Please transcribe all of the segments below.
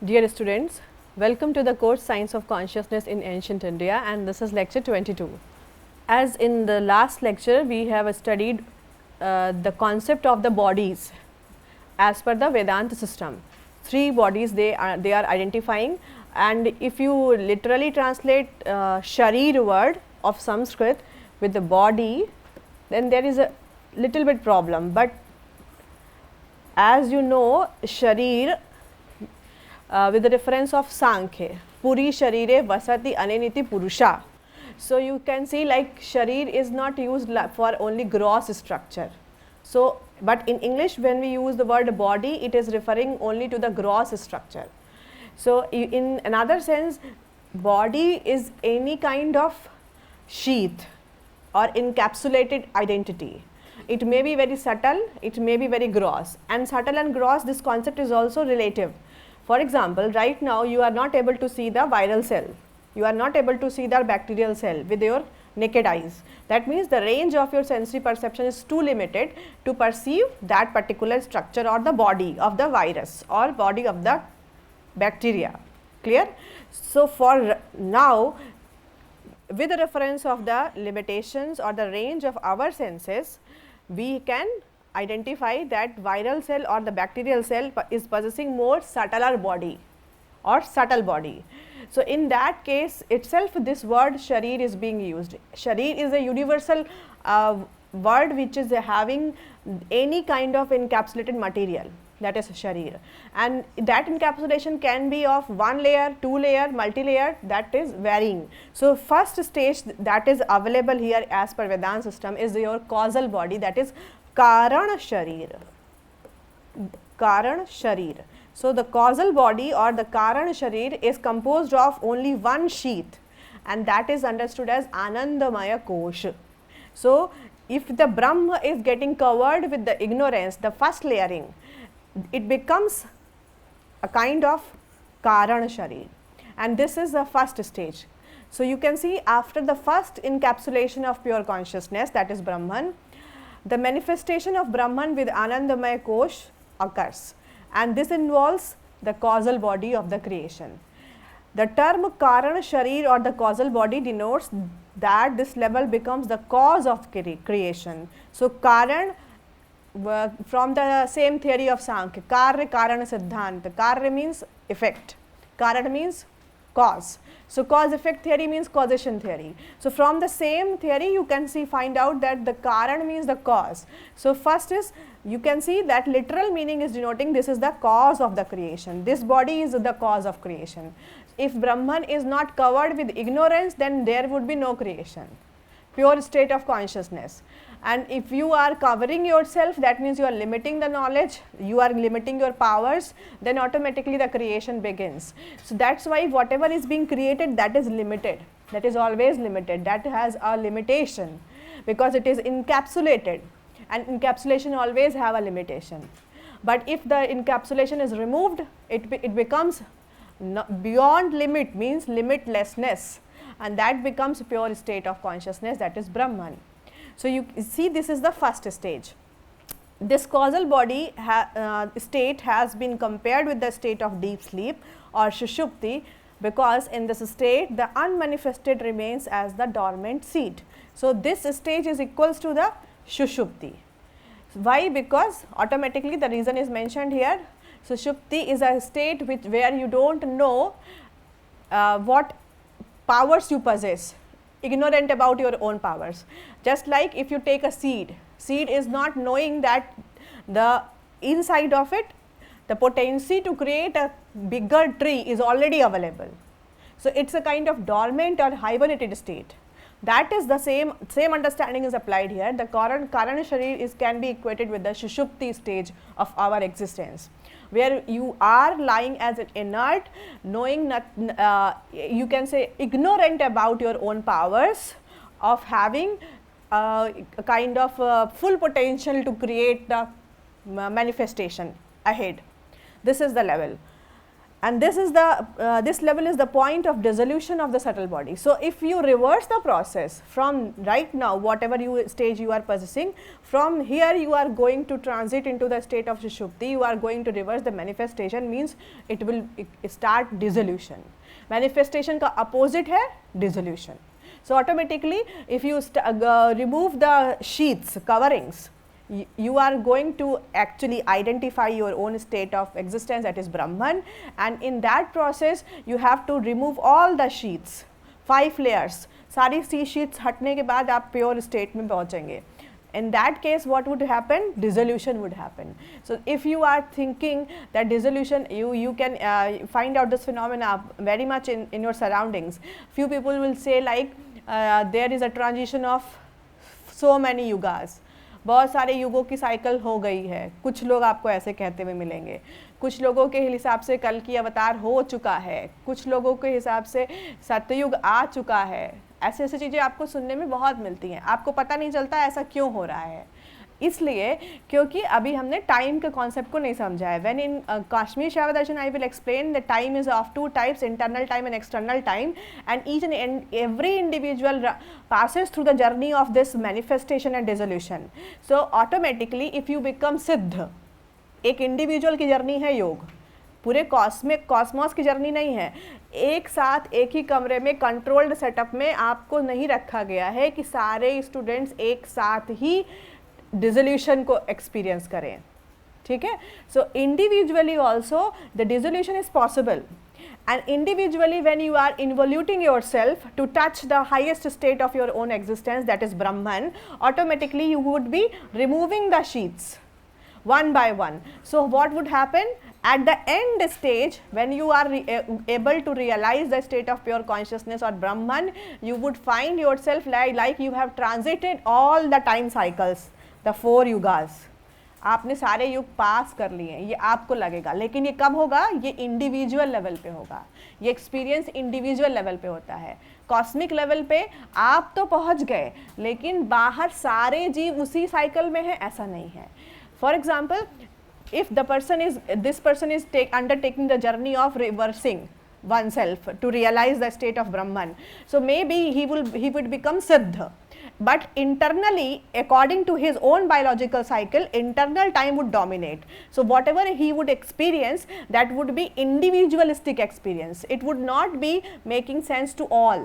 Dear students, welcome to the course Science of Consciousness in Ancient India, and this is lecture 22. As in the last lecture, we have studied the concept of the bodies as per the Vedanta system. Three bodies they are identifying, and if you literally translate Sharir word of Sanskrit with the body, then there is a little bit problem. But as you know, Sharir with the reference of Sankhya, Puri Sharire Vasati Aneniti Purusha. So you can see like Sharir is not used for only gross structure. So, but in English when we use the word body, it is referring only to the gross structure. So in another sense, body is any kind of sheath or encapsulated identity. It may be very subtle, it may be very gross, and subtle and gross, this concept is also relative. For example, right now you are not able to see the viral cell, you are not able to see the bacterial cell with your naked eyes. That means the range of your sensory perception is too limited to perceive that particular structure or the body of the virus or body of the bacteria. Clear? So, for now, with the reference of the limitations or the range of our senses, we can identify that viral cell or the bacterial cell is possessing more subtler body or subtle body. So, in that case itself this word Sharir is being used. Sharir is a universal word which is having any kind of encapsulated material, that is Sharir, and that encapsulation can be of one layer, two layer, multi-layer, that is varying. So, first stage that is available here as per Vedanta system is your causal body, that is Karan Sharir. Karan Sharir. So, the causal body or the Karan Sharir is composed of only one sheath, and that is understood as Anandamaya Kosh. So, if the Brahma is getting covered with the ignorance, the first layering, it becomes a kind of Karan Sharir, and this is the first stage. So, you can see after the first encapsulation of pure consciousness, that is Brahman, the manifestation of Brahman with Anandamaya Kosh occurs, and this involves the causal body of the creation. The term Karan Sharir or the causal body denotes that this level becomes the cause of creation. So, Karan from the same theory of Sankhya, Karya Karana Siddhanta. Karya means effect, Karan means cause. So, cause effect theory means causation theory. So, from the same theory you can find out that the Karan means the cause. So, first is you can see that literal meaning is denoting this is the cause of the creation, this body is the cause of creation. If Brahman is not covered with ignorance, then there would be no creation, pure state of consciousness. And if you are covering yourself, that means you are limiting the knowledge, you are limiting your powers, then automatically the creation begins. So, that is why whatever is being created, that is limited, that is always limited, that has a limitation because it is encapsulated, and encapsulation always have a limitation. But if the encapsulation is removed, it becomes beyond limit, means limitlessness, and that becomes pure state of consciousness, that is Brahman. So, you see this is the first stage. This causal body state has been compared with the state of deep sleep or Sushupti, because in this state the unmanifested remains as the dormant seed. So, this stage is equals to the Sushupti. Why? Because automatically the reason is mentioned here. Sushupti is a state where you do not know what powers you possess, ignorant about your own powers. Just like if you take a seed, seed is not knowing that the inside of it, the potency to create a bigger tree is already available. So, it is a kind of dormant or hibernated state. That is the same understanding is applied here. The Karan Sharir can be equated with the Sushupti stage of our existence, where you are lying as an inert, knowing you can say ignorant about your own powers of having a kind of full potential to create the manifestation ahead. This is the level. and this level is the point of dissolution of the subtle body. So if you reverse the process from right now, whatever stage you are possessing, from here you are going to transit into the state of Sushupti, you are going to reverse the manifestation, means it will start dissolution. Manifestation का opposite है dissolution. So automatically if you remove the sheaths, coverings, you are going to actually identify your own state of existence, that is Brahman, and in that process you have to remove all the sheaths, 5 layers, सारी sheaths हटने के बाद आप pure state में पहुँचेंगे. In that case what would happen? Dissolution would happen. So if you are thinking that dissolution, you can find out this phenomena very much in your surroundings. Few people will say like there is a transition of so many yugas, बहुत सारे युगों की cycle हो गई है. कुछ लोग आपको ऐसे कहते हुए मिलेंगे, कुछ लोगों के हिसाब से कल की अवतार हो चुका है, कुछ लोगों के हिसाब से सतयुग आ चुका है. ऐसे ऐसे चीज़ें आपको सुनने में बहुत मिलती हैं. आपको पता नहीं चलता ऐसा क्यों हो रहा है, इसलिए क्योंकि अभी हमने टाइम के कॉन्सेप्ट को नहीं समझा है. When in Kashmir Shaiva Darshan I will explain the time is of 2 types, internal time and external time, and each and every individual passes through the journey of this manifestation and dissolution. So automatically if you become सिद्ध, एक individual की journey है योग, पूरे Cosmos की journey नहीं है. एक साथ एक ही कमरे में कंट्रोल्ड सेटअप में आपको नहीं रखा गया है कि सारे स्टूडेंट्स एक साथ ही डिसोल्यूशन को एक्सपीरियंस करें. ठीक है. So individually also the dissolution is possible, and individually when you are involuting yourself to touch the highest state of your own existence, that is Brahman, automatically you would be removing the sheaths one by one. So what would happen at the end stage, when you are able to realize the state of pure consciousness or Brahman, you would find yourself like you have transited all the time cycles, the 4 yugas. आपने सारे युग पास कर लिए हैं, ये आपको लगेगा, लेकिन ये कब होगा? ये इंडिविजुअल लेवल पे होगा. ये एक्सपीरियंस इंडिविजुअल लेवल पे होता है. कॉस्मिक लेवल पे आप तो पहुंच गए, लेकिन बाहर सारे जीव उसी साइकिल में हैं, ऐसा नहीं है. For example, if this person is undertaking the journey of reversing oneself to realize the state of Brahman, so maybe he would become Siddha. But internally, according to his own biological cycle, internal time would dominate. So whatever he would experience, that would be individualistic experience. It would not be making sense to all.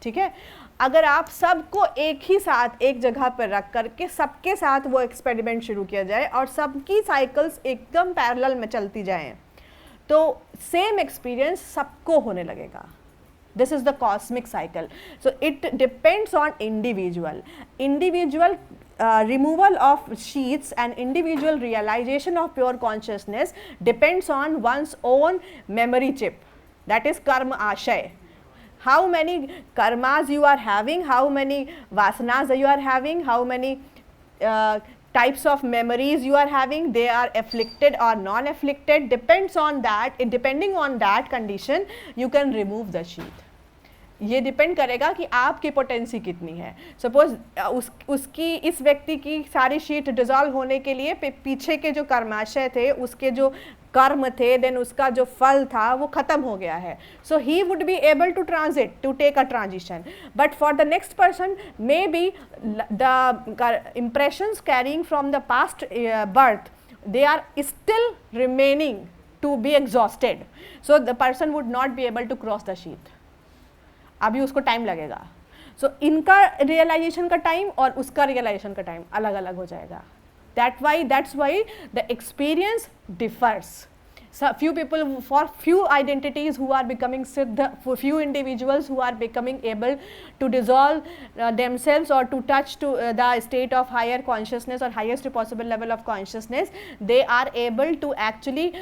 ठीक है. अगर आप सबको एक ही साथ एक जगह पर रख करके सबके साथ वो एक्सपेरिमेंट शुरू किया जाए और सबकी साइकिल्स एकदम पैरेलल में चलती जाएं, तो सेम एक्सपीरियंस सबको होने लगेगा. This is the cosmic cycle. So it depends on individual removal of sheaths and individual realization of pure consciousness depends on one's own memory chip, that is karma ashay. How many karmas you are having, how many vasanas you are having, how many types of memories you are having, they are afflicted or non-afflicted, depends on that. Depending on that condition, you can remove the sheath. ये depend करेगा कि आपकी potency कितनी है. Suppose उसकी इस व्यक्ति की सारी शीट डिजॉल्व होने के लिए पीछे के जो कर्माशय थे, उसके जो कर्म थे, देन उसका जो फल था वो खत्म हो गया है. So he would be able to transit to take a transition. But for the next person may be the impressions carrying from the past birth, they are still remaining to be exhausted. So the person would not be able to cross the sheet. अभी उसको time लगेगा. सो इनका realisation का time और उसका realisation का time अलग अलग हो जाएगा. that's why the experience differs. So few people, for few identities who are becoming siddha, for few individuals who are becoming able to dissolve themselves or to touch to the state of higher consciousness or highest possible level of consciousness, they are able to actually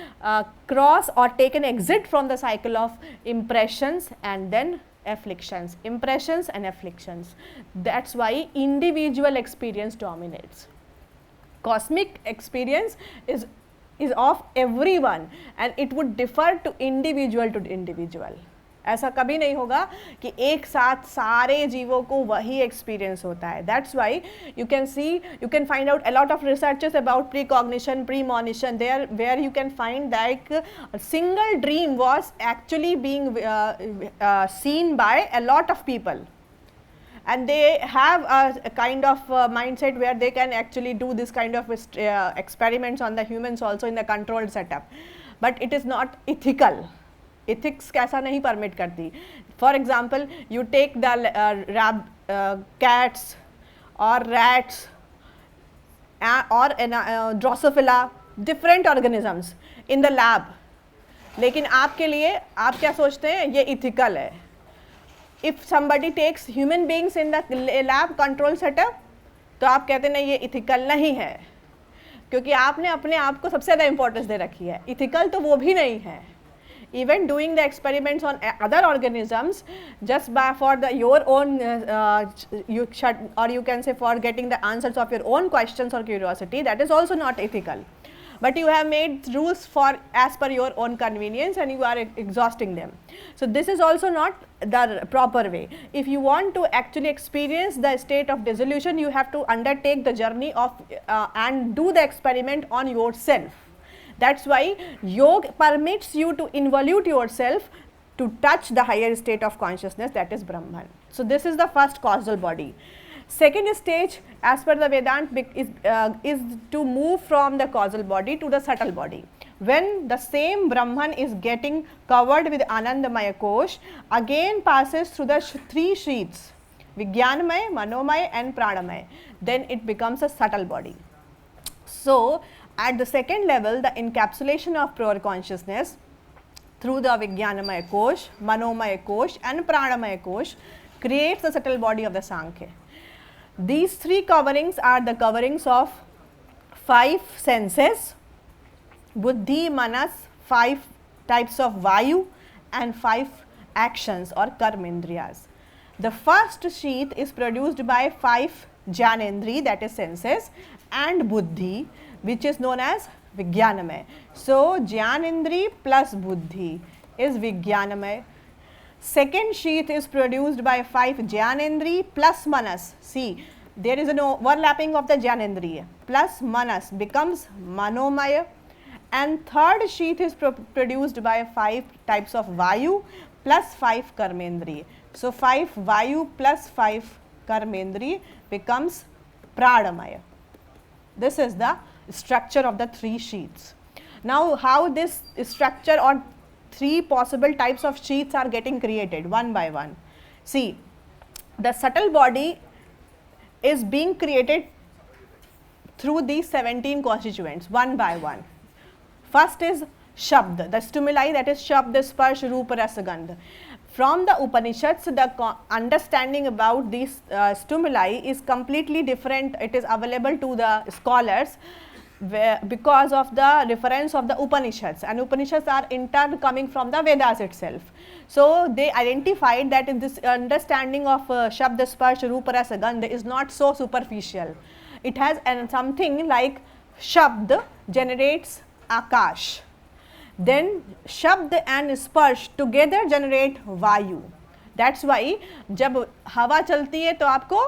cross or take an exit from the cycle of impressions and then afflictions. Impressions and afflictions. That's why individual experience dominates. Cosmic experience is of everyone and it would differ to individual. ऐसा कभी नहीं होगा कि एक साथ सारे जीवों को वही एक्सपीरियंस होता है. That's why you can see, you can find out a lot of researches about precognition, premonition, there where you can find that a single dream was actually being seen by a lot of people, and they have a kind of mindset where they can actually do this kind of experiments on the humans also in the controlled setup, but it is not ethical. Ethics कैसा नहीं permit करती. For example, you take the cats or rats or Drosophila, different organisms in the lab, लेकिन आपके लिए आप क्या सोचते हैं, ये ethical है. If somebody takes human beings in the lab control setup, तो आप कहते हैं नहीं ये ethical नहीं है, क्योंकि आपने अपने आप को सबसे ज़्यादा importance दे रखी है. Ethical तो वो भी नहीं है. Even doing the experiments on other organisms just by for the your own you can say for getting the answers of your own questions or curiosity, that is also not ethical. But you have made rules for as per your own convenience and you are exhausting them. So this is also not the proper way. If you want to actually experience the state of dissolution, you have to undertake the journey of and do the experiment on yourself. That's why yoga permits you to involute yourself to touch the higher state of consciousness, that is Brahman. So this is the first causal body. Second stage as per the Vedanta is to move from the causal body to the subtle body. When the same Brahman is getting covered with Anandamaya Kosh, again passes through the three sheaths, Vijnanamaya, Manomaya and Pranamaya, then it becomes a subtle body. So at the second level, the encapsulation of pure consciousness through the Vijnanamaya Kosh, Manomaya Kosh and Pranamaya Kosh creates the subtle body of the Sankhya. These three coverings are the coverings of 5 senses, Buddhi, Manas, 5 types of Vayu and 5 actions or Karmendriyas. The first sheath is produced by 5 Jnanendri, that is senses, and Buddhi, which is known as Vijnanamaya. So Jnanendri plus Buddhi is Vijnanamaya. Second sheath is produced by 5 Jnanendri plus Manas. See, there is an overlapping of the Jnanendri plus Manas becomes Manomaya. And third sheath is produced by 5 types of Vayu plus 5 Karmendri. So 5 Vayu plus 5 Karmendri becomes Pranamaya. This is the structure of the 3 sheaths. Now how this structure or 3 possible types of sheaths are getting created one by one. See, the subtle body is being created through these 17 constituents one by one. First is Shabd, the stimuli, that is Shabd, Sparsh, Rupa, Rasa, Gandha. From the Upanishads, the understanding about these stimuli is completely different. It is available to the scholars because of the reference of the Upanishads, and Upanishads are in turn coming from the Vedas itself. So they identified that in this understanding of Shabd, Sparsh, Rupa, Rasa, Gandha is not so superficial. It has something like Shabd generates Akash, then Shabd and Sparsh together generate Vayu. That's why जब हवा चलती है तो आपको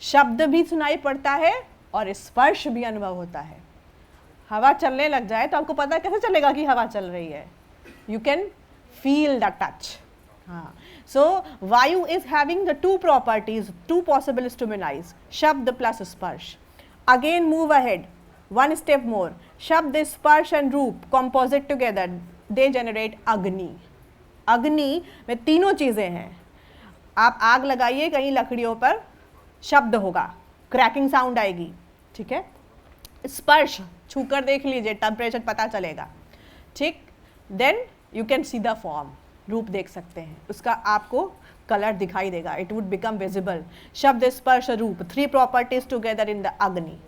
शब्द भी सुनाई पड़ता है और स्पर्श भी अनुभव होता है. हवा चलने लग जाए तो आपको पता कैसे चलेगा कि हवा चल रही है? You can feel the touch. So Vayu is having the 2 properties, 2 possible stimuli, Shabd plus Sparsh. Again move ahead, one step more. Shabd, Sparsh and Roop composite together, they generate Agni. अग्नि में तीनों चीज़ें हैं. आप आग लगाइए कहीं लकड़ियों पर, शब्द होगा, क्रैकिंग साउंड आएगी, ठीक है. स्पर्श छूकर देख लीजिए, टेम्परेचर पता चलेगा, ठीक. Then you can see the form, रूप देख सकते हैं, उसका आपको कलर दिखाई देगा, इट वुड बिकम विजिबल. शब्द, स्पर्श, रूप, 3 प्रॉपर्टीज टुगेदर इन द अग्नि.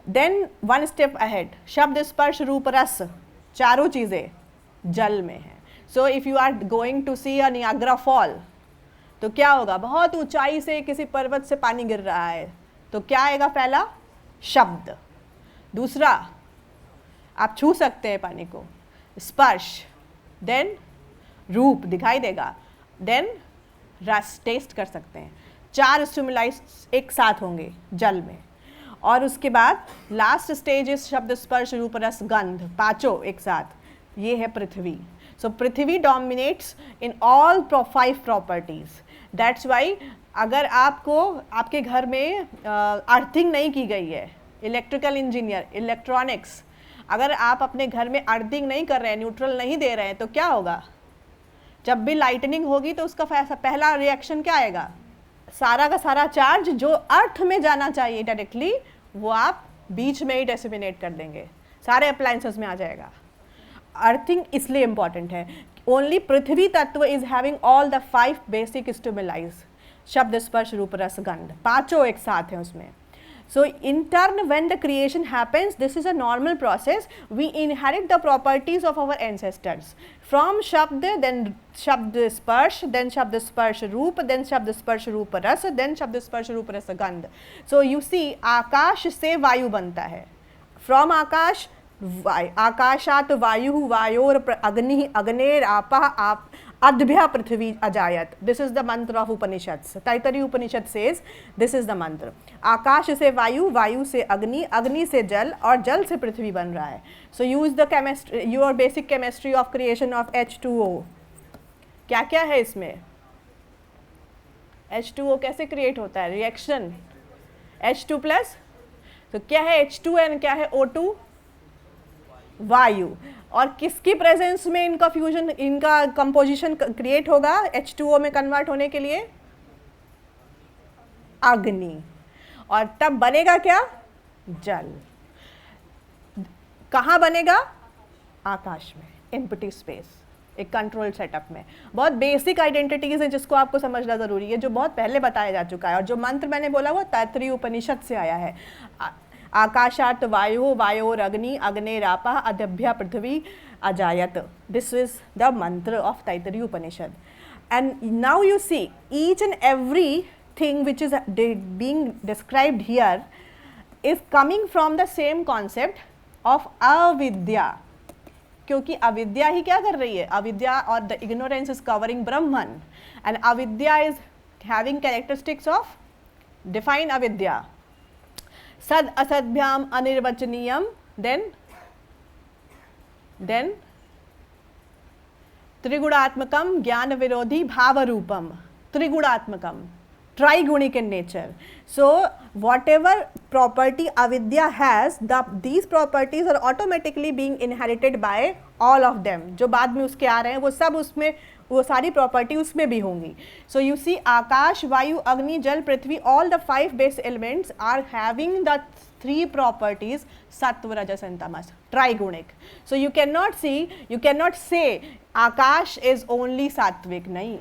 देन वन स्टेप अहेड, शब्द, स्पर्श, रूप, रस, चारों चीज़ें जल में हैं. So if you are going to see a Niagara fall, तो क्या होगा? बहुत ऊंचाई से किसी पर्वत से पानी गिर रहा है, तो क्या आएगा? पहला शब्द. दूसरा, आप छू सकते हैं पानी को, स्पर्श. देन रूप दिखाई देगा, देन रस टेस्ट कर सकते हैं। 4 स्टिमुलाई एक साथ होंगे जल में, और उसके बाद लास्ट स्टेज इज शब्द स्पर्श रूप रस गंध, 5 एक साथ, ये है पृथ्वी। So Prithvi dominates in all 5 properties. That's why अगर आपको आपके घर में अर्थिंग नहीं की गई है, इलेक्ट्रिकल इंजीनियर, इलेक्ट्रॉनिक्स, अगर आप अपने घर में अर्थिंग नहीं कर रहे हैं, न्यूट्रल नहीं दे रहे हैं, तो क्या होगा? जब भी लाइटनिंग होगी तो उसका पहला रिएक्शन क्या आएगा? सारा का सारा चार्ज जो अर्थ में जाना चाहिए डायरेक्टली, वो आप बीच में ही डिसिमिनेट कर देंगे, सारे अप्लायंसेस में आ जाएगा। अर्थिंग इसलिए इंपॉर्टेंट है। ओनली पृथ्वी तत्व is having all the 5 basic stimulise, शब्द स्पर्श रूप रस गंध, 5 एक साथ हैं उसमें। So in turn, when the creation happens, this is a normal process. We inherit the properties of our ancestors from Shabd, then Shabd Sparsh, then Shabd Sparsh Roop, then Shabd Sparsh Roop Ras, then Shabd Sparsh Roop Ras Gandh. So you see, आकाश से वायु बनता है। From आकाश, आकाशात वायु, वायोर अग्नि, अग्नेर आपः, आप अद्भ्य पृथ्वी अजायत। This is the मंत्र of Upanishad. Taittiriya Upanishad says this is the मंत्र। आकाश से वायु, वायु से अग्नि, अग्नि से जल, और जल से पृथ्वी बन रहा है। So use the chemistry, your basic chemistry of creation of H2O। क्या क्या है इसमें? H2O कैसे क्रिएट होता है? Reaction H2+। तो क्या है H2 एंड क्या है O2? वायु। और किसकी प्रेजेंस में इनका फ्यूजन, इनका कंपोजिशन क्रिएट होगा H2O में कन्वर्ट होने के लिए? अग्नि। और तब बनेगा क्या? जल। कहाँ बनेगा? आकाश में, एम्प्टी स्पेस, एक कंट्रोल सेटअप में। बहुत बेसिक आइडेंटिटीज हैं जिसको आपको समझना जरूरी है, जो बहुत पहले बताया जा चुका है। और जो मंत्र मैंने बोला वो तैतरीय उपनिषद से आया है। आकाशात वायु, वायोर अग्नि, अग्नेरापः, अद्भ्य पृथ्वी अजायत। दिस इज द मंत्र of Taittiriya Upanishad. And now you see each and every thing which is being described here is coming from the same concept of अविद्या। क्योंकि अविद्या ही क्या कर रही है? अविद्या और the ignorance is covering Brahman, and avidya is having characteristics of, define avidya, सद असद्भ्याम अनिर्वचनीयम, then त्रिगुणात्मकम ज्ञान विरोधी भाव रूपम, त्रिगुणात्मकम, trigunic in nature. So whatever property avidya has, these properties are automatically being inherited by all of them. जो बाद में उसके आ रहे हैं वो सब उसमें, वो सारी प्रॉपर्टी उसमें भी होंगी। सो यू सी आकाश, वायु, अग्नि, जल, Prithvi, all the 5 base elements are having the 3 properties, sattva, rajas and tamas, ट्राइगुणिक। So you can not say akash is only सात्विक, नहीं,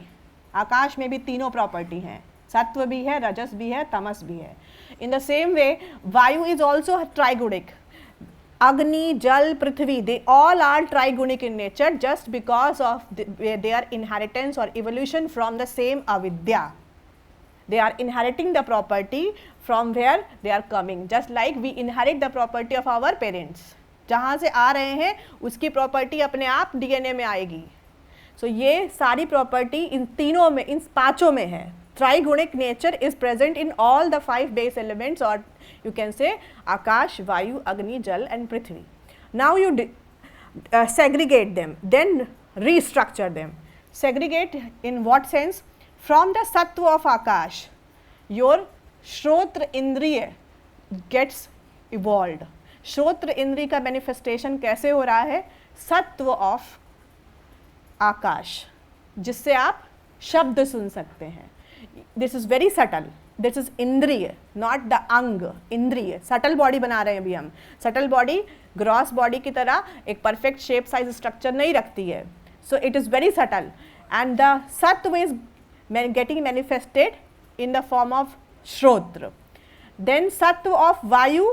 आकाश में भी तीनों प्रॉपर्टी हैं, सत्व भी है, रजस भी है, तमस भी है। In the same way vayu is also ट्राइगुणिक। Agni, Jal, Prithvi, they all are trigunic in nature just because of their inheritance or evolution from the same avidya. They are inheriting the property from where they are coming, just like we inherit the property of our parents. जहाँ से आ रहे हैं उसकी property अपने आप DNA में आएगी। So ये सारी प्रॉपर्टी इन तीनों में, इन 5 में है। Trigunic nature is present in all the 5 base elements, or you can say Akash, Vayu, Agni, Jal and Prithvi. Now you segregate them, then restructure them. Segregate in what sense? From the Sattva of Akash, your Shrotra Indriya gets evolved. Shrotra Indriya का manifestation कैसे हो रहा है? सत्व of आकाश, जिससे आप शब्द सुन सकते हैं। This is very subtle, this is इंद्रिय, नॉट द अंग, इंद्रिय। सटल बॉडी बना रहे हैं अभी हम। सटल बॉडी ग्रॉस बॉडी की तरह एक परफेक्ट शेप साइज स्ट्रक्चर नहीं रखती है। So it is very subtle, and the sattva is getting manifested in the form of shrotra. Then sattva of vayu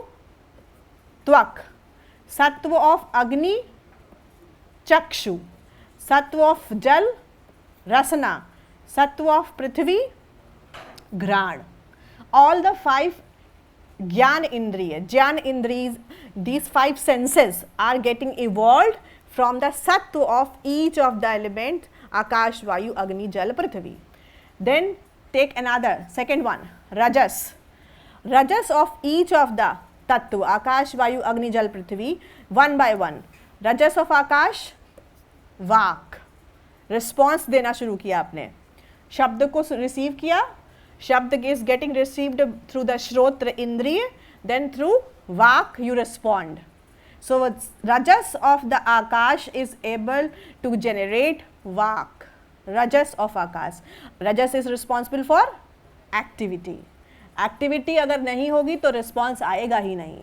tvak, सत्व ऑफ अग्नि चक्षु, सत्व ऑफ जल रसना, सत्व ऑफ पृथ्वी घ्राण। All the 5 ज्ञान इंद्रिय, these 5 senses are getting evolved from the sattva of each of the elements आकाश वायु अग्नि जल पृथ्वी. Then take another second one, rajas. Rajas of each of the tattva, आकाश वायु अग्नि जल पृथ्वी, one by one. rajas of आकाश, वाक, रिस्पॉन्स देना शुरू किया आपने, शब्द को रिसीव किया, शब्द is getting received through the श्रोत्र इंद्रिय, देन थ्रू वाक you respond. So rajas of the akash is able to generate vak. Rajas of akash. Rajas is responsible for activity. Activity अगर नहीं होगी तो response आएगा ही नहीं.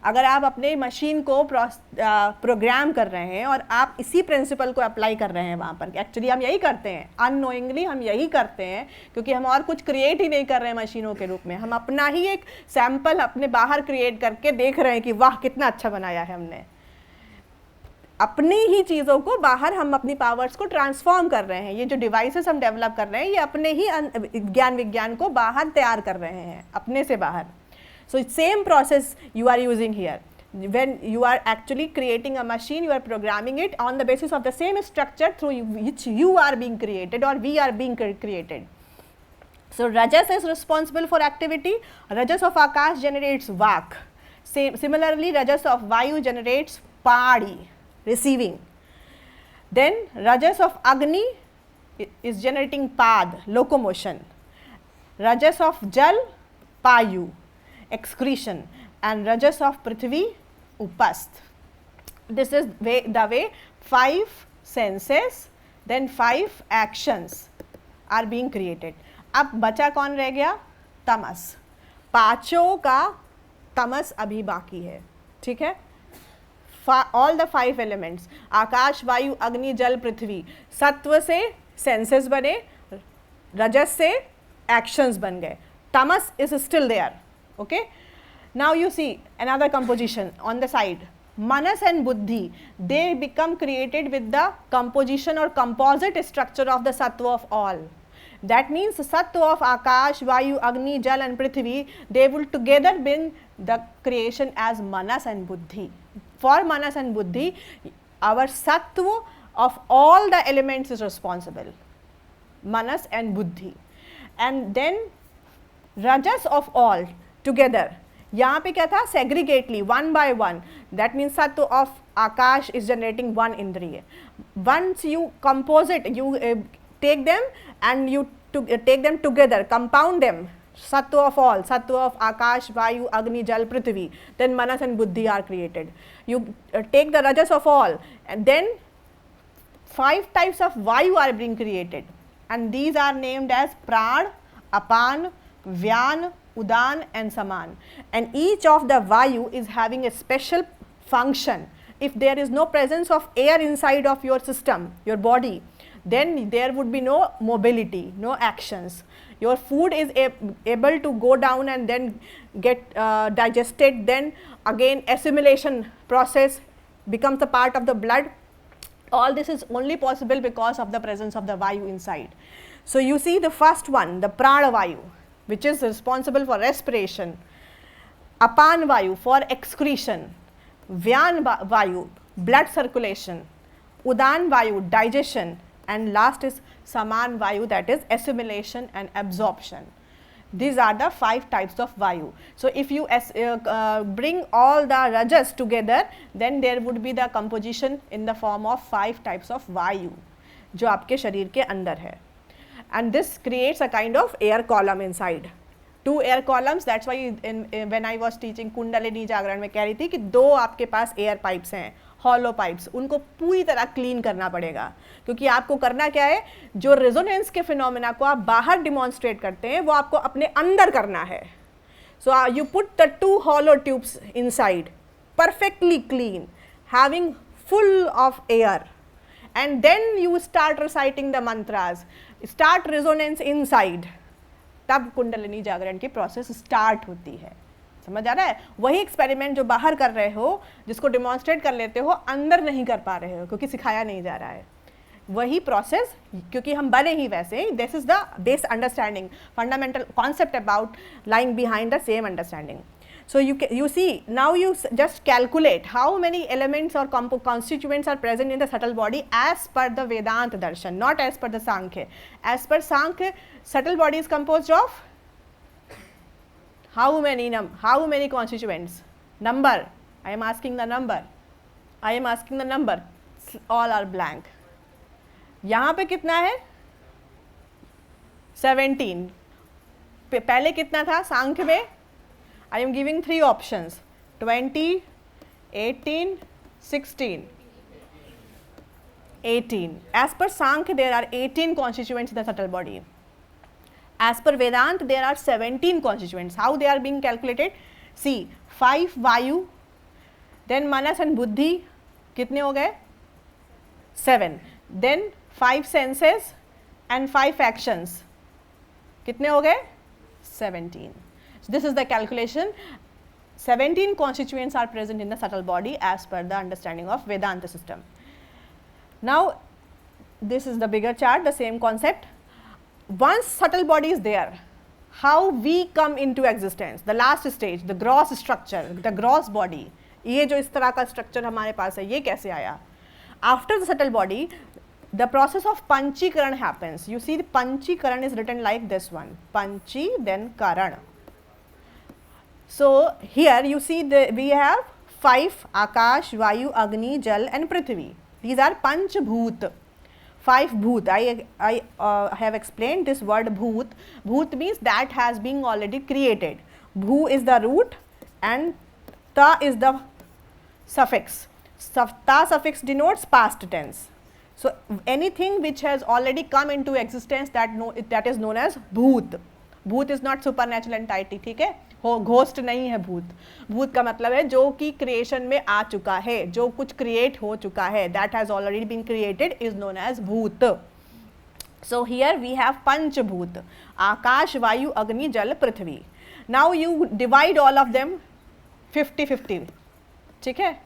अगर आप अपने मशीन को प्रोग्राम कर रहे हैं और आप इसी प्रिंसिपल को अप्लाई कर रहे हैं वहाँ पर, एक्चुअली हम यही करते हैं, अननोइंगली हम यही करते हैं, क्योंकि हम और कुछ क्रिएट ही नहीं कर रहे हैं मशीनों के रूप में, हम अपना ही एक सैंपल अपने बाहर क्रिएट करके देख रहे हैं कि वाह कितना अच्छा बनाया है हमने. अपनी ही चीज़ों को बाहर हम अपनी पावर्स को ट्रांसफॉर्म कर रहे हैं. ये जो डिवाइसेस हम डेवलप कर रहे हैं ये अपने ही ज्ञान विज्ञान को बाहर तैयार कर रहे हैं, अपने से बाहर. So same process you are using here. When you are actually creating a machine, you are programming it on the basis of the same structure through which you are being created or we are being created. So rajas is responsible for activity. Rajas of akash generates vak. Similarly, rajas of vayu generates padi, receiving. Then rajas of agni is generating pad, locomotion. Rajas of jal, payu, excretion, and rajas of prithvi, upasth. This is the way 5 senses, then 5 actions are being created. अब बचा कौन रह गया? तमस. पांचों का तमस अभी बाकी है, ठीक है. ऑल द 5 एलिमेंट्स, आकाश वायु अग्नि जल पृथ्वी, सत्व से सेंसेस बने, रजस से एक्शंस बन गए, तमस is still there. Okay, now you see another composition on the side. Manas and buddhi, they become created with the composition or composite structure of the sattva of all. That means sattva of akash, vayu, agni, jal and prithvi, they will together bring the creation as manas and buddhi. For manas and buddhi, our sattva of all the elements is responsible, manas and buddhi. And then rajas of all together. यहाँ पे क्या था? Segregately, one by one. That means sattva of akash is generating one indriya. Once you compose it, you take them and you take them together, compound them. Sattva of all, sattva of akash, vayu, agni, jal, prithvi. Then manas and buddhi are created. You take the rajas of all, and then 5 types of vayu are being created, and these are named as pran, apan, vyan, udan and saman. And each of the vayu is having a special function. If there is no presence of air inside of your system, your body, then there would be no mobility, no actions. Your food is able to go down and then get digested, then again assimilation process becomes a part of the blood. All this is only possible because of the presence of the vayu inside. So you see the first one, the prana vayu, which is responsible for respiration, apan vayu for excretion, vyan vayu blood circulation, udan vayu digestion, and last is saman vayu, that is assimilation and absorption. These are the 5 types of vayu. So if you bring all the rajas together, then there would be the composition in the form of 5 types of vayu जो आपके शरीर के अंदर है. And this creates a kind of air column inside. 2 air columns. That's why when I was teaching kundalini जागरण में कह रही थी कि 2 आपके पास एयर पाइप्स हैं, हॉलो पाइप्स, उनको पूरी तरह क्लीन करना पड़ेगा, क्योंकि आपको करना क्या है, जो रेजोनेंस के फिनोमेना को आप बाहर डिमॉन्स्ट्रेट करते हैं वो आपको अपने अंदर करना है. So you put the 2 hollow tubes inside, perfectly clean, having full of air, and then you start reciting the mantras, start resonance inside. तब कुंडलिनी जागरण की प्रोसेस स्टार्ट होती है. समझ आ रहा है? वही एक्सपेरिमेंट जो बाहर कर रहे हो, जिसको डिमॉन्स्ट्रेट कर लेते हो, अंदर नहीं कर पा रहे हो क्योंकि सिखाया नहीं जा रहा है. वही प्रोसेस, क्योंकि हम बने ही वैसे. This is the base understanding, fundamental concept about lying behind the same understanding. So you see, now you just calculate how many elements or constituents are present in the subtle body as per the Vedanta darshan, not as per the Sankhya. As per Sankhya, subtle body is composed of how many constituents? Number. I am asking the number. I am asking the number. All are blank. यहाँ पे कितना है? 17. पहले कितना था सांख्य में? I am giving 3 options: 20, 18, 16. 18. As per Sankhya, there are 18 constituents in the subtle body. As per Vedanta, there are 17 constituents. How they are being calculated? See, 5 Vayu, then Manas and Buddhi, कितने हो गए? 7. Then 5 senses and 5 actions, कितने हो गए? 17. So this is the calculation. 17 constituents are present in the subtle body as per the understanding of Vedanta system. Now this is the bigger chart, the same concept. Once subtle body is there, how we come into existence, the last stage, the gross structure, the gross body, ये जो इस तरह का structure हमारे पास है, ये कैसे आया? After the subtle body, the process of Panchikaran happens. You see, the Panchikaran is written like this one: Panchi, then Karan. So here you see we have 5: Akash, Vayu, Agni, Jal and Prithvi. These are Panch Bhoot. 5 Bhoot. I have explained this word Bhoot. Bhoot means that has been already created. Bhu is the root and Ta is the suffix. Ta suffix denotes past tense. So anything which has already come into existence, that is known as Bhoot. Bhoot is not supernatural entity, ठीक है? Ghost नहीं है भूत. भूत का मतलब है जो कि क्रिएशन में आ चुका है, जो कुछ क्रिएट हो चुका है, that has already been created is known as bhuta. So here we have पंचभूत: आकाश, वायु, अग्नि, जल, Prithvi. Now you divide all of them 50-50. ठीक है?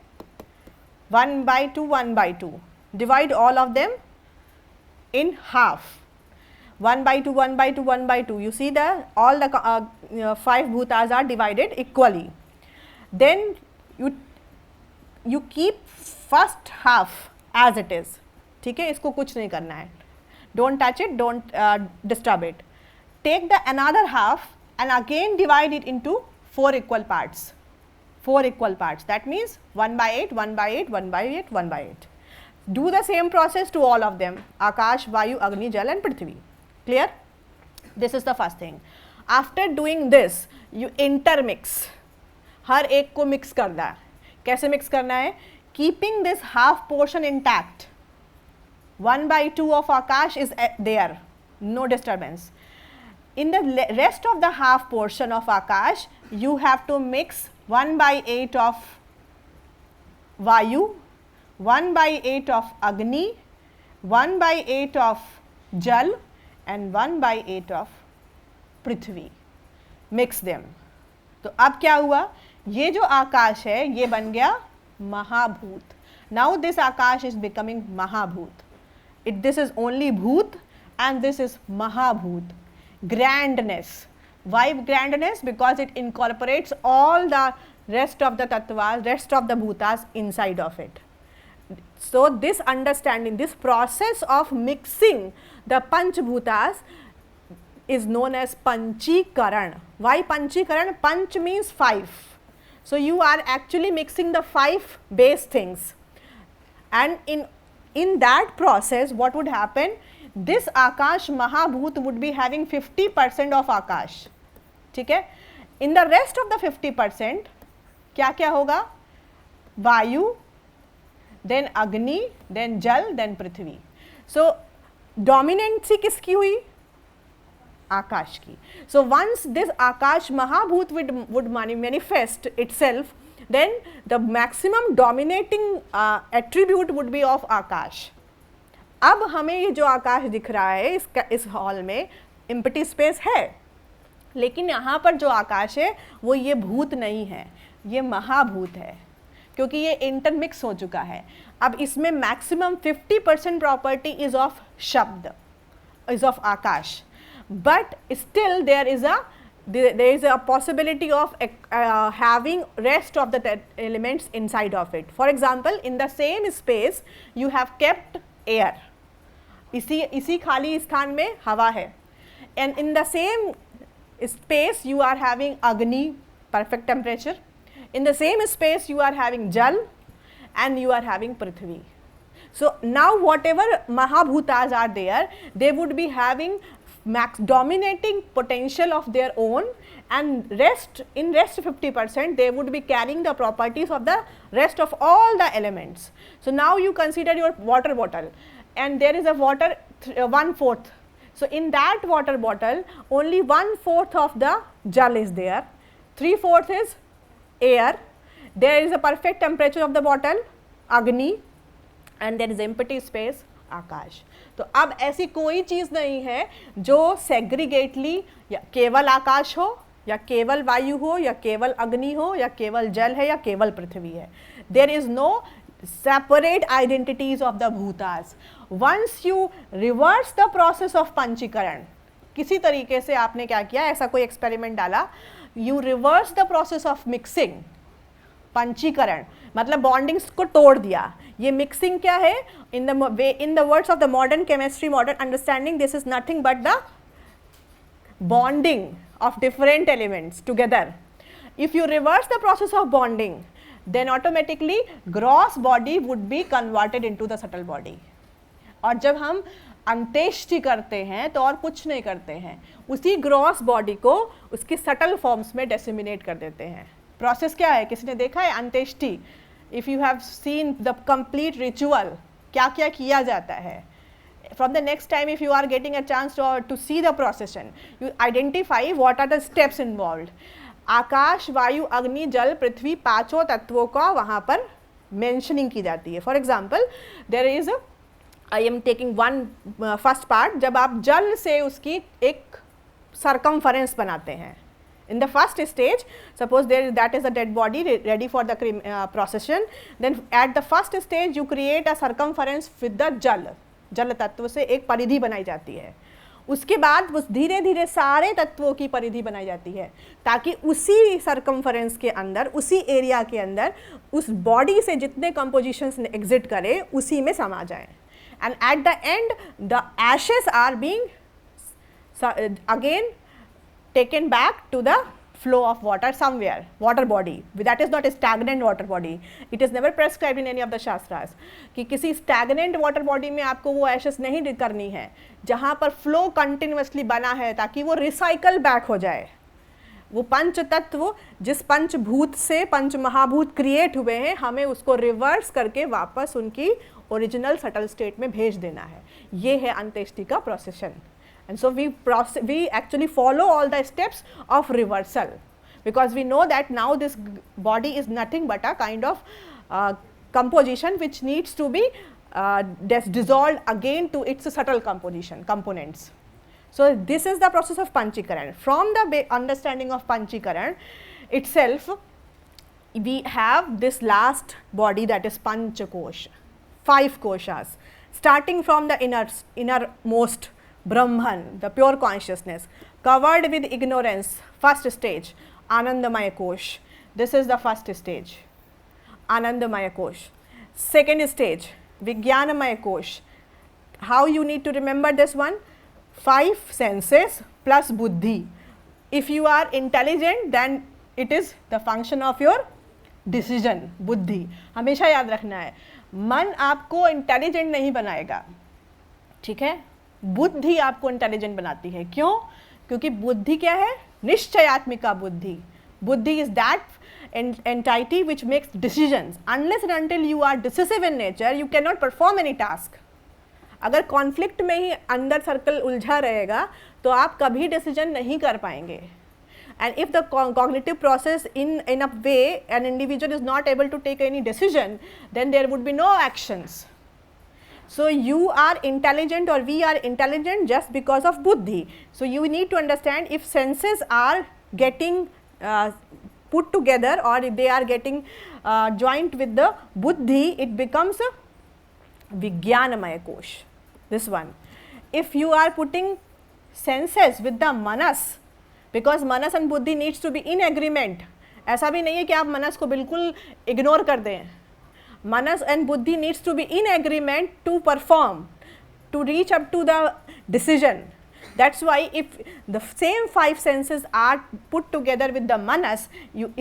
1/2, 1/2. Divide all of them in half. 1/2, 1/2, 1/2. You see that all the 5 bhutas are divided equally. Then you keep first half as it is. ठीक है? इसको कुछ नहीं करना है. Don't touch it, don't disturb it. Take the another half and again divide it into 4 equal parts. 4 equal parts. That means 1/8, 1/8, 1/8, 1/8. Do the same process to all of them: Akash, Vayu, Agni, Jal and Prithvi. Clear? This is the first thing. After doing this, you intermix. हर एक को mix करना है. कैसे mix करना है? Keeping this half portion intact. 1/2 of Akash is there, no disturbance. In the rest of the half portion of Akash, you have to mix 1/8 of Vayu, 1/8 of Agni, 1/8 of Jal and 1/8 of Prithvi. Mix them. तो अब क्या हुआ? ये जो आकाश है ये बन गया महाभूत. Now this akash is becoming mahabhuta. This is only bhuta and this is Mahabhut. Grandness. Why grandness? Because it incorporates all the rest of the tattvas, rest of the bhutas inside of it. So this understanding, this process of mixing the Panchbhutas is known as Panchikaran. Why Panchikaran? Panch means 5. So you are actually mixing the 5 base things, and in that process what would happen? This Akash Mahabhut would be having 50% of Akash. ठीक है? In the rest of the 50% क्या क्या होगा? वायु, then Agni, then Jal, then Prithvi. So dominancy किसकी हुई? आकाश की. So once this Akash Mahabhut would manifest itself, then the maximum dominating attribute would be of Akash. अब हमें ये जो आकाश दिख रहा है इस हॉल में एम्प्टी स्पेस है, लेकिन यहाँ पर जो आकाश है वो ये भूत नहीं है, ये महाभूत है, क्योंकि ये इंटरमिक्स हो चुका है. अब इसमें मैक्सिमम 50% प्रॉपर्टी इज ऑफ शब्द, इज ऑफ आकाश, but still there is a there is a possibility of having rest of the elements inside of it. For example, in the same space you have kept air, इसी खाली स्थान में हवा है, and in the same space you are having Agni, perfect temperature, in the same space you are having Jal and you are having Prithvi. So now whatever Mahabhutas are there, they would be having dominating potential of their own, and rest 50% they would be carrying the properties of the rest of all the elements. So now you consider your water bottle, and there is a water 1/4. So in that water bottle only 1/4 of the Jal is there, 3/4 is air, there is a perfect temperature of the bottle Agni, and there is empty space आकाश. तो अब ऐसी कोई चीज़ नहीं है जो सेग्रीगेटली या केवल आकाश हो, या केवल वायु हो, या केवल अग्नि हो, या केवल जल है, या केवल पृथ्वी है. There is no separate identities of the bhutas. Once you reverse the process of panchikaran, किसी तरीके से आपने क्या किया, ऐसा कोई एक्सपेरिमेंट डाला, you reverse the process of mixing, पंचीकरण मतलब बॉन्डिंग्स को तोड़ दिया. ये मिक्सिंग क्या है, in the words of the modern chemistry, modern understanding, this is nothing but the bonding of different elements together. If you reverse the process of bonding, then automatically gross body would be converted into the subtle body. और जब हम अंत्येष्टि करते हैं तो और कुछ नहीं करते हैं, उसी ग्रॉस बॉडी को उसकी सटल फॉर्म्स में डिसेमिनेट कर देते हैं. प्रोसेस क्या है, किसी ने देखा है अंत्येष्टि? If you have seen the complete ritual, क्या क्या किया जाता है. From the next time if you are getting a chance to see the procession, you identify what are the steps involved. आकाश, वायु, अग्नि, जल, पृथ्वी, पांचों तत्वों का वहाँ पर मेंशनिंग की जाती है. For example there is, I am taking one first part, जब आप जल से उसकी एक सरकमफरेंस बनाते हैं. In the first stage, suppose that is a dead body ready for the procession, then at the first stage you create a circumference with the जल तत्व से एक परिधि बनाई जाती है. उसके बाद उस धीरे धीरे सारे तत्वों की परिधि बनाई जाती है ताकि उसी सरकमफरेंस के अंदर, उसी एरिया के अंदर उस बॉडी से जितने कंपोजिशंस एग्जिट करे उसी में समा जाए. And at the end the ashes are being again taken back to the flow of water somewhere, water body. That is not a stagnant water body. It is never prescribed in any of the shastras कि किसी stagnant water body में आपको वो ashes नहीं करनी है, जहाँ पर flow continuously बना है ताकि वो recycle back हो जाए. वो पंच तत्व जिस पंचभूत से पंच महाभूत क्रिएट हुए हैं, हमें उसको रिवर्स करके वापस उनकी ओरिजिनल सटल स्टेट में भेज देना है. ये है अंत्येष्टि का procession. And so we actually follow all the steps of reversal, because we know that now this body is nothing but a kind of composition which needs to be dissolved again to its subtle components. So this is the process of Panchikaran. From the understanding of Panchikaran itself, we have this last body, that is Panchakosha, 5 koshas, starting from the innermost Brahman, the pure consciousness, covered with ignorance. First stage, Anandamaya Kosh. This is the first stage, Anandamaya Kosh. Second stage, Vijnanamaya Kosh. How you need to remember this one? 5 senses plus buddhi. If you are intelligent, then it is the function of your decision, buddhi. हमेशा याद रखना है, मन आपको intelligent नहीं बनाएगा, ठीक है, बुद्धि आपको इंटेलिजेंट बनाती है. क्यों? क्योंकि बुद्धि क्या है, निश्चयात्मिका बुद्धि. बुद्धि is that entity which makes decisions. Unless and until you are decisive in nature, you can not perform any task. अगर कॉन्फ्लिक्ट में ही अंदर सर्कल उलझा रहेगा तो आप कभी डिसीजन नहीं कर पाएंगे. And if the cognitive process in a way an individual is not able to take any decision, then there would be no actions. So you are intelligent or we are intelligent just because of buddhi. So you need to understand, if senses are getting put together or if they are getting joined with the buddhi, it becomes a Vijnanamaya Kosh, this one. If you are putting senses with the manas, because मनस and बुद्धि needs to be in agreement. ऐसा भी नहीं है कि आप मनस को बिल्कुल इग्नोर कर दें. मनस एंड बुद्धि needs to be in agreement to perform, to reach up to the decision. That's why if the same five senses are put together with the manas,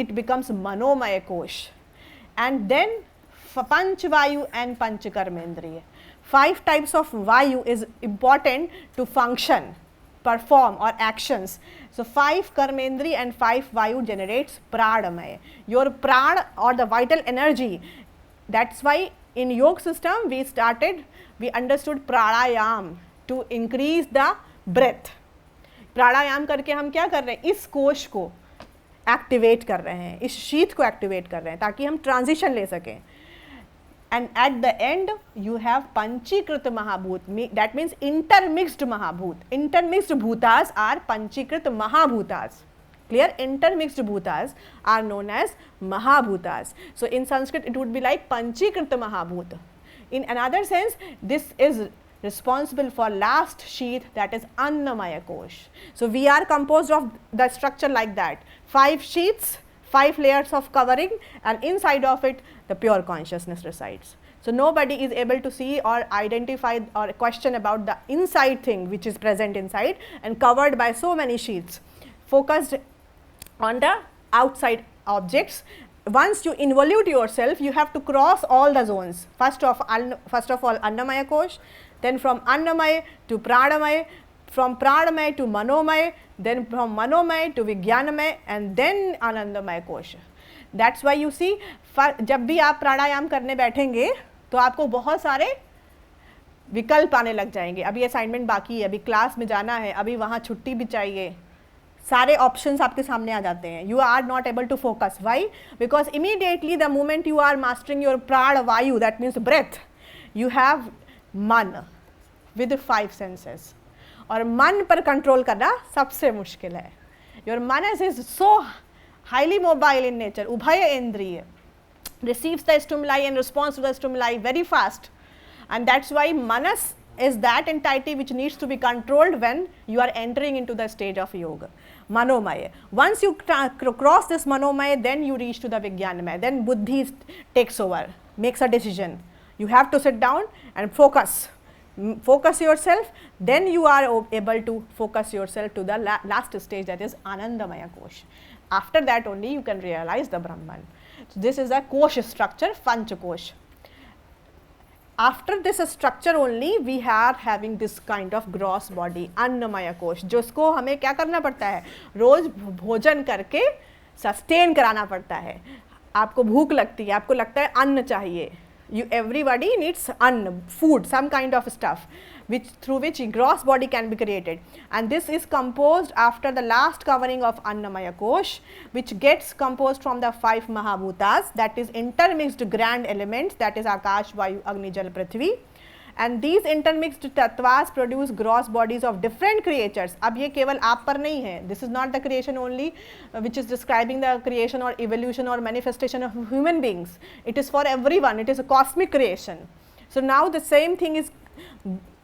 it becomes manomaya kosh. And then panch vayu and panch karmendriya. 5 types of vayu is important to function, perform or actions. So 5 karmendri and 5 vayu generates pranamaya, your prana or the vital energy. That's why in yoga system we understood pranayam to increase the breath. प्राणायाम करके हम क्या कर रहे हैं, इस कोश को activate कर रहे हैं, इस शीत को एक्टिवेट कर रहे हैं ताकि हम ट्रांजिशन ले सकें. And at the end you have panchikrit mahabhuta, that means intermixed mahabhuta. Intermixed bhutas are panchikrit mahabhutas. Clear? Intermixed bhutas are known as mahabhutas. So in Sanskrit it would be like panchikrita mahabhuta. In another sense, this is responsible for last sheath, that is annamaya kosh. So we are composed of the structure like that, 5 sheaths, 5 layers of covering, and inside of it the pure consciousness resides. So nobody is able to see or identify or question about the inside thing which is present inside and covered by so many sheaths, focused on the outside objects. Once you involute yourself, you have to cross all the zones. First of all annamaya kosh, then from annamaya to pranamaya, from pranamaya to manomaya, then from manomaya to vijnanamaya, and then anandamaya kosh. That's why you see, जब भी आप प्राणायाम करने बैठेंगे तो आपको बहुत सारे विकल्प आने लग जाएंगे. अभी असाइनमेंट बाकी है, अभी क्लास में जाना है, अभी वहाँ छुट्टी भी चाहिए, सारे ऑप्शंस आपके सामने आ जाते हैं. You are not able to focus. Why? Because immediately the moment you are mastering your प्राण वायु, that means breath, you have मन विद 5 सेंसेस. और मन पर कंट्रोल करना सबसे मुश्किल है. Your Manas is so highly mobile in nature, उभय इंद्रिय, receives the stimuli and responds to the stimuli very fast, and that's why manas is that entity which needs to be controlled when you are entering into the stage of yoga. Manomaya. Once you cross this manomaya, then you reach to the vijnanamaya, then buddhi takes over, makes a decision. You have to sit down and focus yourself, then you are able to focus yourself to the last stage, that is anandamaya kosh. After that only you can realize the Brahman. So this is the kosh structure, panch kosh. After this structure only we are having this kind of gross body, अन्नमय कोश, जिसको हमें क्या करना पड़ता है, रोज भोजन करके सस्टेन कराना पड़ता है. आपको भूख लगती है, आपको लगता है अन्न चाहिए. Everybody needs anna, food, some kind of stuff through which gross body can be created, and this is composed after the last covering of annamaya kosh, which gets composed from the 5 mahabhutas, that is intermixed grand elements, that is akash, vayu, agni, jal, prithvi, and these intermixed tattvas produce gross bodies of different creatures. अब ये केवल आप पर नहीं है, this is not the creation only which is describing the creation or evolution or manifestation of human beings. It is for everyone, it is a cosmic creation. So now the same thing is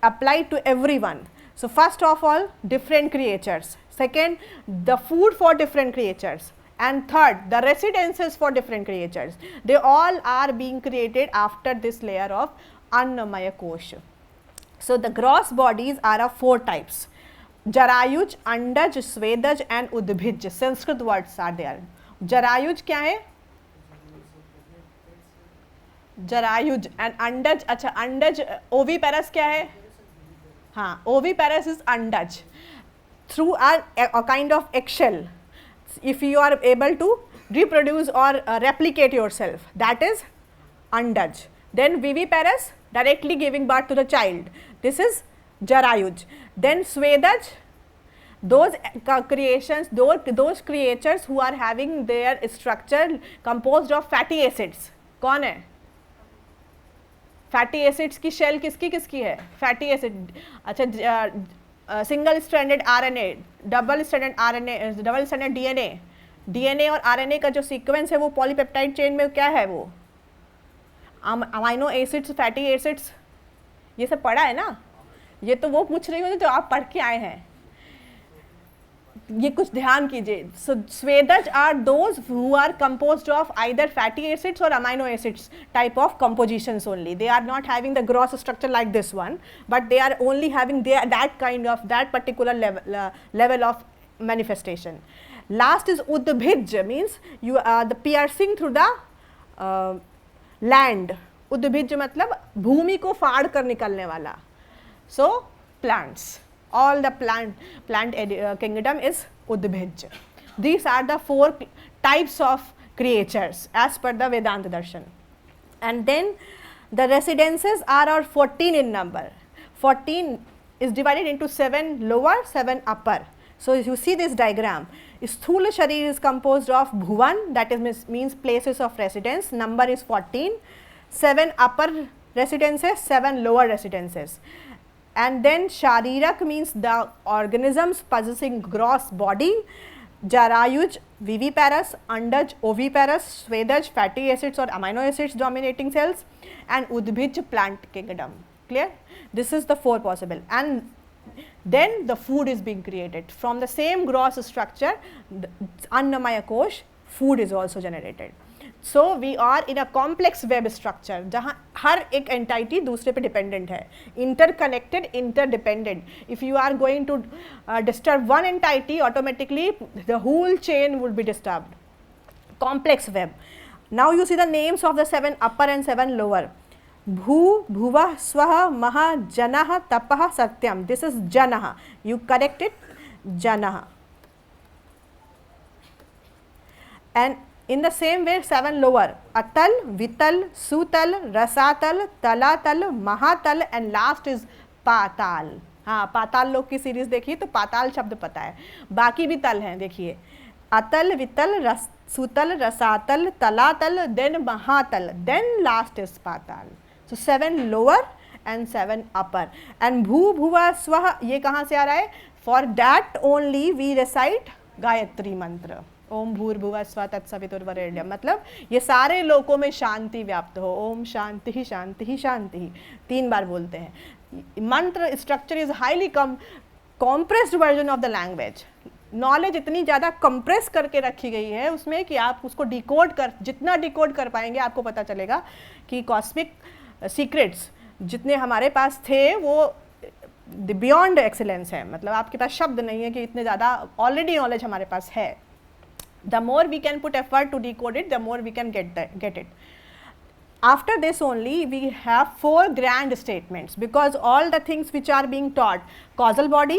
applied to everyone. So first of all, different creatures. Second, the food for different creatures. And third, the residences for different creatures. They all are being created after this layer of annamaya kosh. So the gross bodies are of 4 types: Jarayuj, Andaj, Svedaj and Udbhij. Sanskrit words are there. Jarayuj क्या है? Jarayuj and Andaj. अच्छा, Andaj, oviparous क्या है? हाँ, oviparous is Andaj. Through a kind of eggshell, if you are able to reproduce or replicate yourself, that is Andaj. Then viviparous, directly giving birth to the child, this is Jarayuj. Then Svedaj, those creations, those creatures who are having their structure composed of fatty acids. कौन है? Fatty acids की shell किसकी किसकी है? Fatty acid. अच्छा, single stranded RNA, double stranded RNA, double stranded DNA. DNA और RNA का जो सीक्वेंस है वो पॉलीपेप्टाइड चेन में क्या है? वो अमाइनो एसिड्स, फैटी एसिड्स, ये सब पढ़ा है ना? ये तो वो पूछ रही हूँ तो आप पढ़ के आए हैं. ये कुछ ध्यान कीजिए. So Svedaj are those who are composed of either fatty acids or amino acids type of compositions only. They are not having the gross structure like this one, but they are only having that kind of, that particular level of manifestation. Last is Udbhij, means you the piercing through the land. Udbhij मतलब भूमि को फाड़ कर निकलने वाला. So plants. All the plant kingdom is Udbhij. These are the 4 types of creatures as per the Vedanta Darshan. And then the residences are 14 in number. 14 is divided into 7 lower, 7 upper. So if you see this diagram, Sthula Sharir is composed of Bhuvan, that is means places of residence, number is 14, 7 upper residences, 7 lower residences. And then Sharirak means the organisms possessing gross body, Jarayuj viviparous, Andaj oviparous, Svedaj fatty acids or amino acids dominating cells, and Udbhij plant kingdom. Clear? This is the 4 possible. And then the food is being created. From the same gross structure, Annamaya Kosh, food is also generated. So we are in a complex web structure जहाँ हर एक entity दूसरे पे dependent है, interconnected, interdependent. If you are going to disturb one entity, automatically the whole chain would be disturbed. Complex web. Now you see the names of the 7 upper and 7 lower. Bhu, Bhuvah, Swaha, Maha, Janah, Tapah, Satyam. This is Janah. You correct it, Janah. And in the same way 7 lower, Atal, Vital, Sutal, Rasatal, Talatal, Mahatal and last is Patal. हाँ, पाताल लोग की series देखिए तो पाताल शब्द पता है, बाकी भी तल हैं. देखिए अतल, वितल, सुतल, रसातल, तलातल, then महातल, then last is Patal. So 7 lower and 7 upper. And भू, भुवा, स्वः ये कहाँ से आ रहा है? For that only we recite Gayatri मंत्र. ओम भूर्भुवः स्वः तत्सवितुर्वरेण्यम. मतलब ये सारे लोकों में शांति व्याप्त हो. ओम शांति ही शांति ही शांति ही 3 बार बोलते हैं. मंत्र structure is highly compressed version of the language. Knowledge इतनी ज़्यादा कंप्रेस करके रखी गई है उसमें कि आप उसको डिकोड कर, जितना डिकोड कर पाएंगे आपको पता चलेगा कि कॉस्मिक सीक्रेट्स जितने हमारे पास थे वो बियॉन्ड एक्सीलेंस है. मतलब आपके पास शब्द नहीं है कि इतने ज़्यादा ऑलरेडी नॉलेज हमारे पास है. The more we can put effort to decode it, the more we can get it. After this only we have 4 grand statements, because all the things which are being taught, causal body,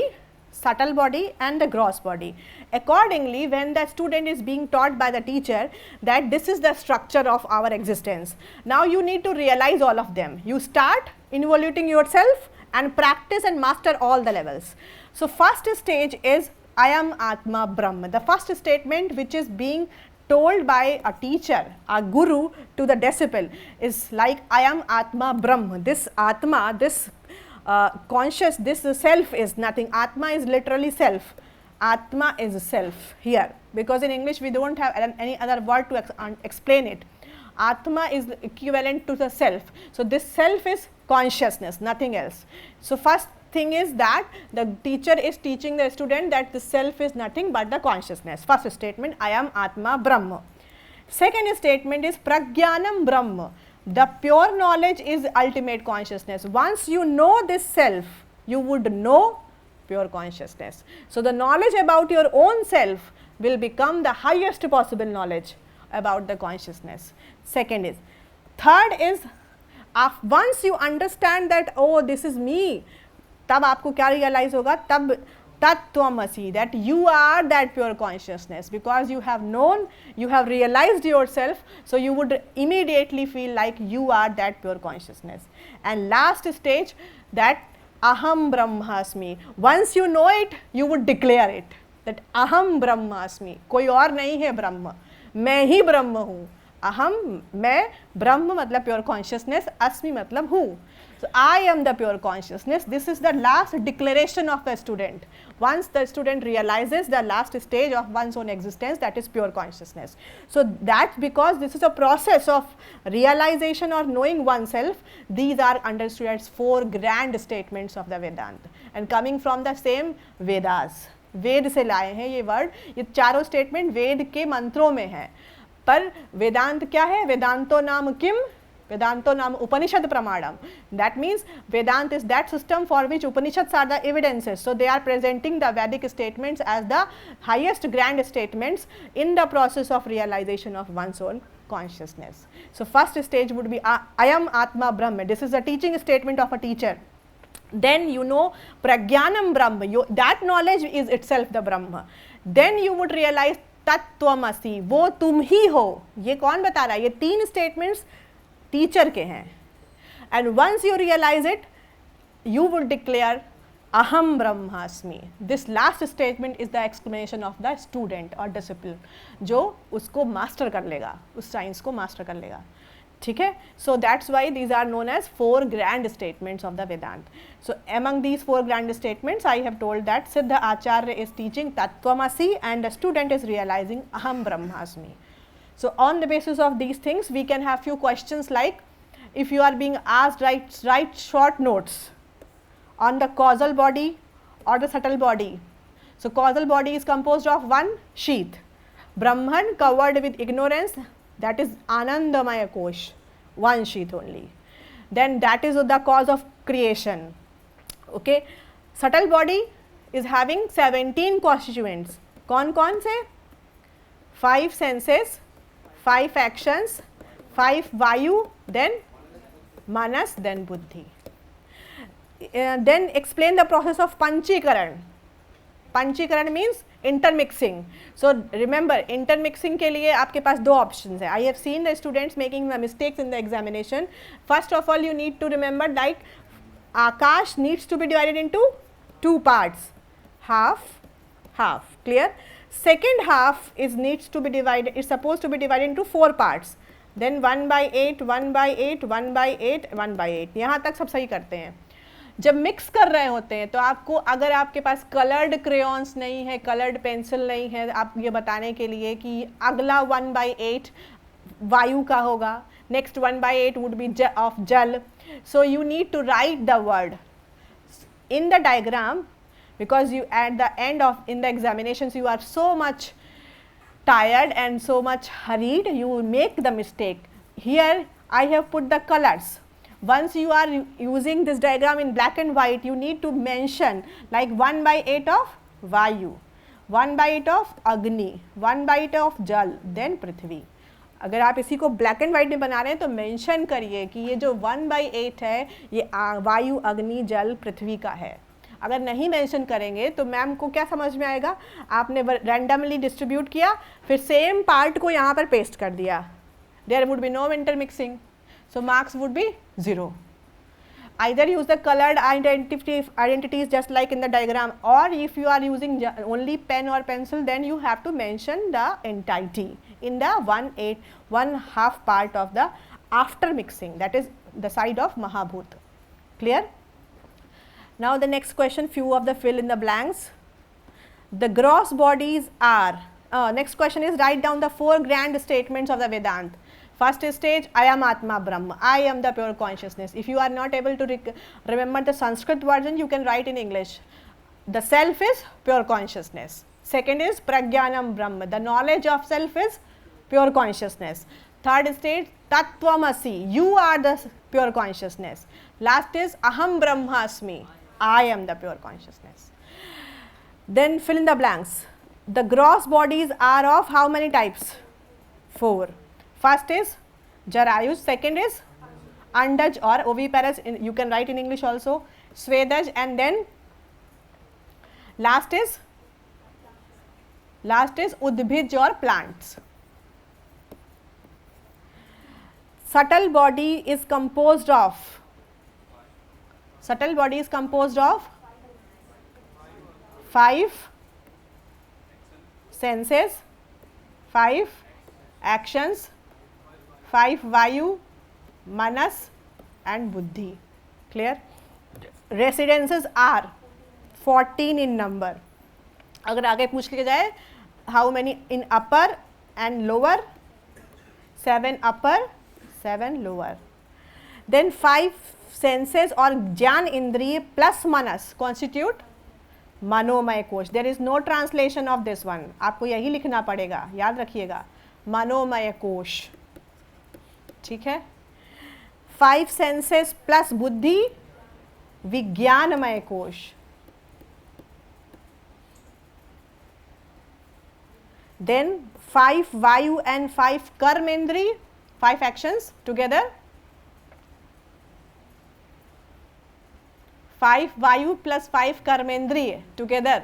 subtle body and the gross body. Accordingly, when the student is being taught by the teacher that this is the structure of our existence, now you need to realize all of them. You start involuting yourself and practice and master all the levels. So first stage is I am Atma Brahma. The first statement which is being told by a teacher, a guru to the disciple is like I am Atma Brahma. This Atma, this conscious, this self is nothing. Atma is literally self. Atma is self here, because in English we don't have any other word to explain it. Atma is equivalent to the self. So this self is consciousness, nothing else. So first thing is that the teacher is teaching the student that the self is nothing but the consciousness. First statement, I am Atma Brahma. Second statement is Prajnanam Brahma. The pure knowledge is ultimate consciousness. Once you know this self, you would know pure consciousness. So the knowledge about your own self will become the highest possible knowledge about the consciousness. Second is. Third is, once you understand that, oh, this is me, तब आपको क्या realize होगा? तब तत्त्वमसि, that you are that pure consciousness, because you have known, you have realized yourself, so you would immediately feel like you are that pure consciousness. And last stage, that aham brahmasmi. Once you know it, you would declare it, that aham brahmasmi, कोई और नहीं है ब्रह्म, मैं ही ब्रह्म हूँ. अहम, मैं, ब्रह्म मतलब pure consciousness, अस्मि मतलब हूँ. So I am the pure consciousness. This is the last declaration of the student. Once the student realizes the last stage of one's own existence, that is pure consciousness. So that's because this is a process of realization or knowing oneself. These are understood as 4 grand statements of the Vedanta and coming from the same Vedas. वेद से लाए हैं ये word, ये चारों statement वेद के मंत्रों में है। पर वेदांत क्या है? वेदांतो नाम किम? Vedanto नाम Upanishad Pramadam. That means Vedant is that system for which Upanishads are the evidences. So they are presenting the Vedic statements as the highest grand statements in the process of realization of one's own consciousness. So first stage would be I am Atma Brahma. This is a teaching statement of a teacher. Then you know Pragyanam Brahma, that knowledge is itself the Brahma. Then you would realize Tattvamasi, वो तुम ही हो. ये कौन बता रहा है? ये तीन statements टीचर के हैं. And once you realise it you would declare अहम ब्रह्मास्मि. This last statement is the explanation of the student और डिसिप्लिन, जो उसको मास्टर कर लेगा, उस साइंस को मास्टर कर लेगा. ठीक है. So that's why these are known as 4 grand statements of the Vedanta. So among these 4 grand statements I have told that Siddha Acharya is teaching tatvamasi and the student is realising aham brahmasmi. So on the basis of these things we can have few questions like, if you are being asked write short notes on the causal body or the subtle body. So causal body is composed of one sheath, Brahman covered with ignorance, that is Anandamaya Kosh, one sheath only. Then that is the cause of creation. Okay. Subtle body is having 17 constituents. कौन से? 5 senses, 5 actions, 5 vayu, then manas, then buddhi. Then explain the process of panchikaran. Panchikaran means intermixing. So remember, intermixing के लिए आपके पास 2 options है. I have seen the students making the mistakes in the examination. First of all, you need to remember like Akash needs to be divided into 2 parts, half, half. Clear? Second half needs to be divided, is supposed to be divided into 4 parts. Then 1/8, 1/8, 1/8, 1/8. यहाँ तक सब सही करते हैं. जब mix कर रहे होते हैं तो आपको, अगर आपके पास कलर्ड क्रेयॉन्स नहीं है, कलर्ड पेंसिल नहीं है, आप ये बताने के लिए कि अगला 1/8 वायु का होगा, नेक्स्ट 1/8 वुड बी ऑफ जल. So you need to write the word in the diagram, because you at the end of in the examinations you are so much tired and so much hurried, you make the mistake. Here I have put the colors. Once you are using this diagram in black and white, you need to mention like 1/8 of vayu, 1/8 of agni, 1/8 of jal, then prithvi. अगर आप इसी को black and white में बना रहे हैं तो mention करिए कि ये जो 1/8 है ये वायु, अग्नि, जल, पृथ्वी का है. अगर नहीं मेंशन करेंगे तो मैम को क्या समझ में आएगा? आपने रैंडमली डिस्ट्रीब्यूट किया, फिर सेम पार्ट को यहाँ पर पेस्ट कर दिया. There would be no intermixing, so marks would be 0. Either use the colored identities just like in the diagram, or if you are using only pen or pencil, then you have to mention the entirety in the 1/8 part of the after mixing, that is the side of Mahabhut. Clear? Now the next question, few of the fill in the blanks. The gross bodies are, next question is write down the 4 grand statements of the Vedanta. First stage, I am Atma Brahma, I am the pure consciousness. If you are not able to remember the Sanskrit version, you can write in English. The self is pure consciousness. Second is Pragyanam Brahma, the knowledge of self is pure consciousness. Third stage, Tattvamasi, you are the pure consciousness. Last is Aham Brahmasmi, I am the pure consciousness. Then fill in the blanks. The gross bodies are of how many types? 4. First is Jarayuj, second is Andaj or oviparous, you can write in English also, Svedaj, and then last is Udbhij or plants. Subtle body is composed of 5 senses, 5 actions, 5 vayu, manas and buddhi. Clear? Residences are 14 in number. अगर आगे पूछ लिया जाए how many in upper and lower, 7 upper, 7 lower. Then 5 senses or jnana indriya plus manas constitute मनोमय कोश. There is no translation of this one. आपको यही लिखना पड़ेगा, याद रखिएगा, मनोमय कोश. ठीक है. 5 सेंसेस प्लस बुद्धि, विज्ञानमय कोश. Then 5 vayu and 5 karmendri, 5 actions together. 5 vayu plus 5 karmendri together.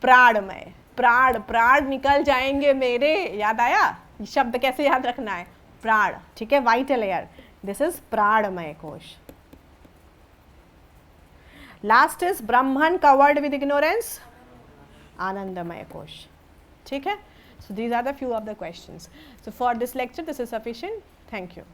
प्राणमय. प्राण, प्राण निकल जाएंगे मेरे. याद आया शब्द कैसे याद रखना है? प्राण. ठीक है, वाइटल एयर. दिस इज प्राणमय कोश. Last is Brahman covered with ignorance, आनंदमय कोश. ठीक है. So these are the few of the questions. So for this lecture this is sufficient. Thank you.